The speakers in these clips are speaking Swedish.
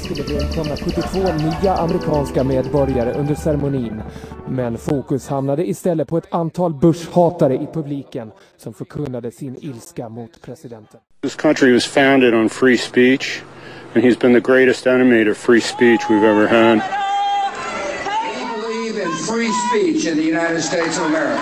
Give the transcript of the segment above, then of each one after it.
skulle välkomna 72 nya amerikanska medborgare under ceremonin. Men fokus hamnade istället på ett antal Bush-hatare i publiken som förkunnade sin ilska mot presidenten. This country was founded on free speech, and he's been the greatest enemy to free speech we've ever had. We believe in free speech in the United States of America.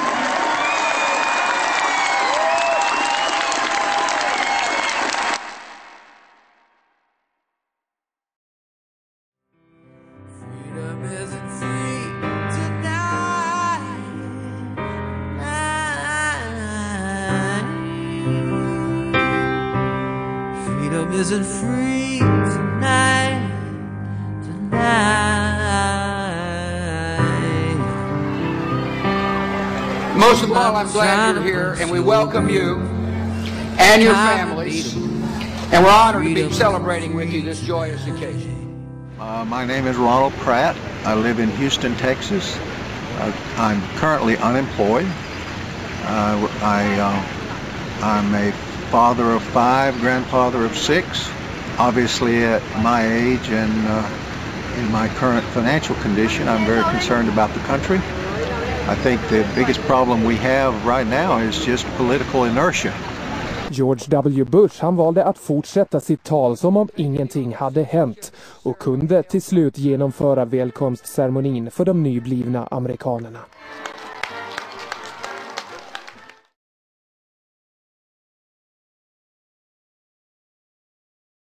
Freedom isn't free tonight, Most of all, I'm glad you're here, and we welcome you and your families, and we're honored to be celebrating with you this joyous occasion. My name is Ronald Pratt. I live in Houston, Texas. I'm currently unemployed. I'm a father of 5, grandfather of 6. Obviously, at my age and in my current financial condition, I'm very concerned about the country. I think the biggest problem we have right now is just political inertia. George W. Bush, han valde att fortsätta sitt tal som om ingenting hade hänt och kunde till slut genomföra välkomstceremonin för de nyblivna amerikanerna.